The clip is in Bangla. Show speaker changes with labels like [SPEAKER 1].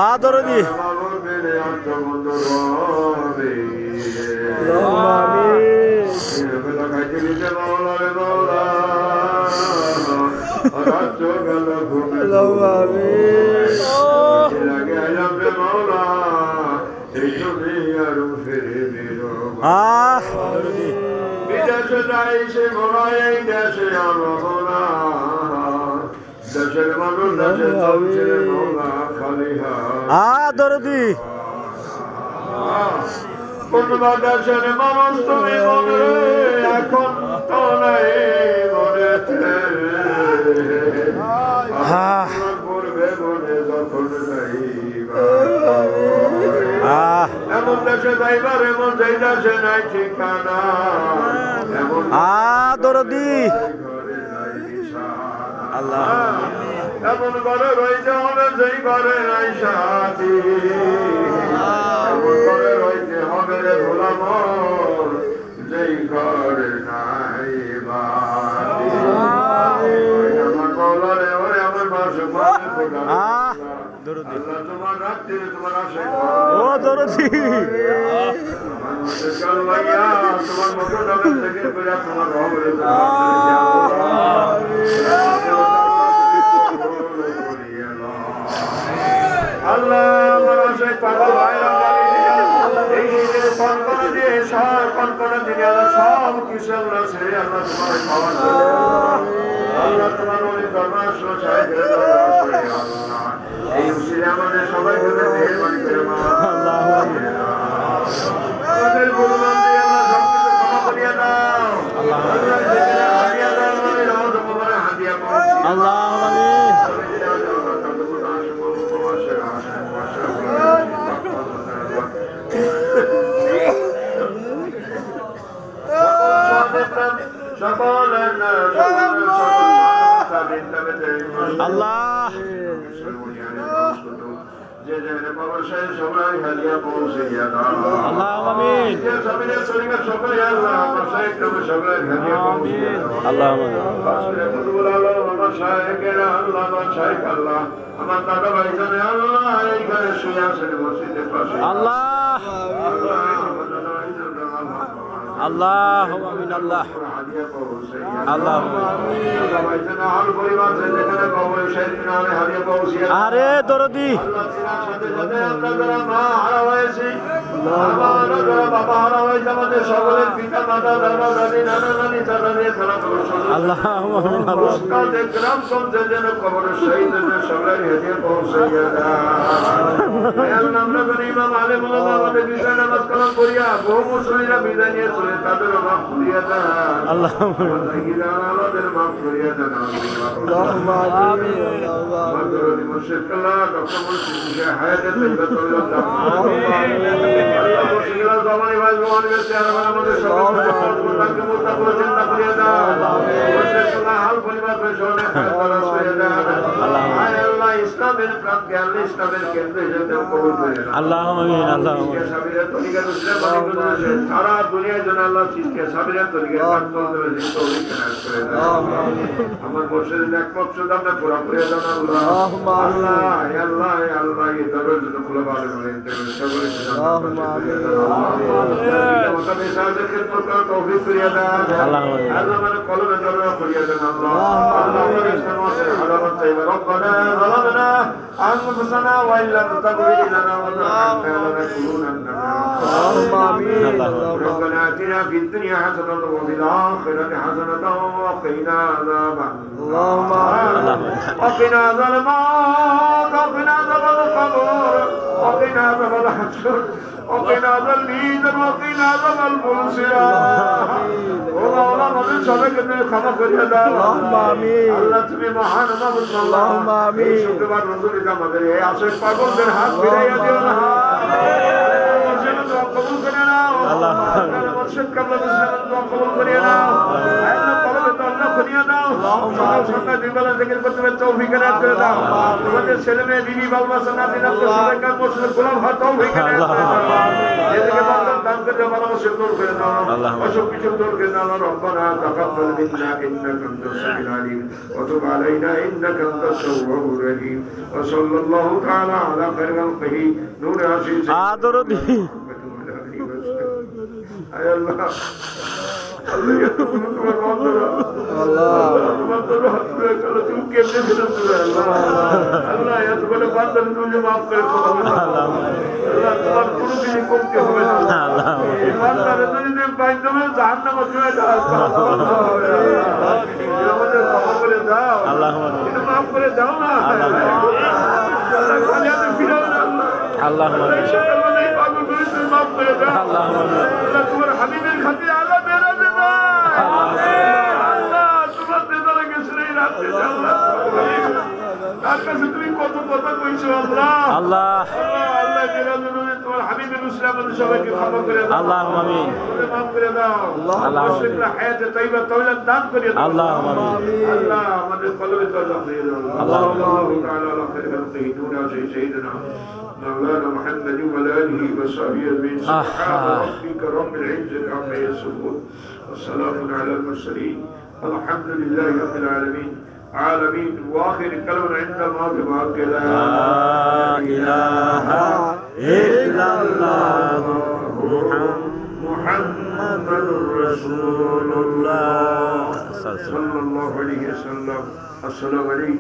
[SPEAKER 1] আদরদি
[SPEAKER 2] বিদেশে যাই সে ঘোড়ায় এই দেশে আমরা দেশের মানুষ দেশে চলছে মৌলা খালি
[SPEAKER 1] আদরদি
[SPEAKER 2] কোনবা দেশের মানুষ তুমি মনে এখন তো নাই মনে করবে মনে যখন এমন দেশে যাইবার এমন যেই দেশে নাই ঠিকানা এমন
[SPEAKER 1] আদরদি আল্লাহ
[SPEAKER 2] এমন ঘরে রইতে হবে যেই ঘরে নাই সাথী এমন ঘরে রইতে হবে রে ভোলাম যেই ঘরে নাই বাড়ি আমার বলারে ওরে আমার মাসে তোমার রাত্রি তোমার আসে
[SPEAKER 1] ও দরদি
[SPEAKER 2] তোমার মতো থেকে তোমার আল্লাহ আমার আসে পাগল ভাইরা এই শীতের কনকনা দিয়ে সব কনকনা দিয়ে সব কিছু আমরা ছেড়ে আমরা তোমার খাওয়া আল্লাহ তোমার অনেক দরবার এই উচিলে আমাদের সবাইকে মেহরবানি করে আমাদের গুরুমান দিয়ে আমরা সব কিছু ক্ষমা করিয়া দাও
[SPEAKER 1] আল্লাহ আল্লাহ
[SPEAKER 2] যে ব্যবসায় সবাই হালিয়া পৌঁছে গিয়া
[SPEAKER 1] আল্লাহ আমিন
[SPEAKER 2] সকলে আল্লাহ সবাই হালিয়া পৌঁছে
[SPEAKER 1] আল্লাহ
[SPEAKER 2] আল্লাহ আমার দাদা ভাই জানে আল্লাহ এইখানে শুয়ে আছেন মসজিদের পাশে
[SPEAKER 1] আল্লাহ আল্লাহ আমিন আল্লাহ আল্লাহ আরে দরদি
[SPEAKER 2] সকলের পিতা মাতা দাদা দাদি নানা নানি চাচা দিয়ে খেলা
[SPEAKER 1] আল্লাহ
[SPEAKER 2] গ্রাম চলছে যেন খবরের শহীদ সবাই হেঁটে পৌঁছে আমরা জানি ইমাম আলেম ওলামা আমাদের বিষয় নামাজ কালাম করিয়া বহু মুসলিমরা বিদায় নিয়ে চলে তাদের মাফ করিয়া দেন
[SPEAKER 1] আল্লাহ
[SPEAKER 2] আমাদের মাফ করিয়া দেন ইসলামের প্রান্তে আল্লাহ ইসলামের কেন্দ্রে যেতে কবুল করে
[SPEAKER 1] আল্লাহ আমিন আল্লাহ
[SPEAKER 2] সারা দুনিয়ার জন্য আল্লাহ চিজকে সাবিরের তরিকে আমার বর্ষের এক মকসুদ আমরা পুরা করে দেন আল্লাহ আল্লাহ আল্লাহ আল্লাহ এই দরবার জন্য খুলে ভালো করে তৌফিক করিয়া দেন আল্লাহ মানে কলমে দরবার করিয়া দেন আল্লাহ আল্লাহ হারামত চাইবে রব্বানা ظلمنا أنفسنا وإن لم تغفر لنا وترحمنا لنكونن من الخاسرين ربنا آتنا في الدنيا حسنة وفي الآخرة حسنة وقنا عذاب وقنا عذاب الموت وقنا عذاب القبر وقنا عذاب الحشر وقنا عذاب الميزان وقنا عذاب البلسرة ومولا من سبق ক্ষমা করিয়া দাও আল্লাহ তুমি মহান মাবুদ আল্লাহুম্মা আমিন শুকরবার রসুলিকা আমাদের এই আশেক পাগলদের হাত ফিরাইয়া দিও না কবুল করে নাও আল্লাহ মুর্শিদ কাবলা মুসলিম কবুল করিয়া নাও আল্লাহ আল্লাহ খুনিয়া দাও সকাল সন্ধ্যা দুই বেলা জিকির করতে হবে তৌফিক এনায়েত করে দাও আমাদের ছেলে মেয়ে বিবি বাল বাচ্চা নাতি নাতনি সবাইকার মুসলিম গোলাম হওয়ার তৌফিক এনায়েত করে দাও এদিকে বান্দার দান করে দাও ভালোবাসা দূর করে দাও অসুখ বিসুখ দূর করে দাও রব্বানা তাকাব্বাল মিন্না ইন্নাকা আনতাস সামিউল আলিম ওয়া তুব আলাইনা ইন্নাকা আনতাত তাওয়াবুর রহিম ওয়া সাল্লাল্লাহু তাআলা আলা খায়রি খালকিহি নূর আসিস
[SPEAKER 1] দরদি
[SPEAKER 2] আয় আল্লাহ আল্লাহ এত বড় তোমার বান্দারা আল্লাহ তোমার দরবারে হাত করে কালো তুমি কেমনে ফেরত দিবে আল্লাহ আল্লাহ এত বড় বান্দারা তুমি মাফ করে দাও আল্লাহ তোমার কোনো দিনই কমতে হবে না আল্লাহ এই বান্দারা যদি তুমি বাইন্দমে জাহান্নামে চলে যাও আমাদের ক্ষমা করে দাও
[SPEAKER 1] আল্লাহ
[SPEAKER 2] মাফ করে দাও না আল্লাহ খালি হাতে ফিরাও না আল্লাহ পাগল করে তুমি মাফ করে দাও আল্লাহ তোমার হাবিবের খাতিরে আল্লাহ বেরা দে না আল্লাহ তোমার দেদারে গেছে এই রাতে আল্লাহ তার কাছে তুমি কত কথা কইছো আল্লাহ
[SPEAKER 1] আল্লাহ
[SPEAKER 2] আল্লাহ বেরা দে তোমার হাবিবের ইসলামের সবাইকে ক্ষমা করে দাও
[SPEAKER 1] আল্লাহুম্মা আমিন
[SPEAKER 2] মাফ করে দাও আল্লাহ মুসলিমরা হায়াতে তাইবা তাওলাদ দান করে দাও
[SPEAKER 1] আল্লাহুম্মা আমিন
[SPEAKER 2] আল্লাহ আমাদের কলবে তাওলাদ দিয়ে দাও আল্লাহু তাআলা আলা খায়রি খালকিহি দুনা সাইয়্যিদিনা مولانا محمد وعلى اله وصحبه اجمعين سبحان ربك رب العزه عما يصفون والسلام على المرسلين الحمد لله رب العالمين عالمين واخر كلام عند الموت معك لا
[SPEAKER 1] اله الا الله
[SPEAKER 2] محمد رسول الله صلى الله عليه وسلم السلام عليكم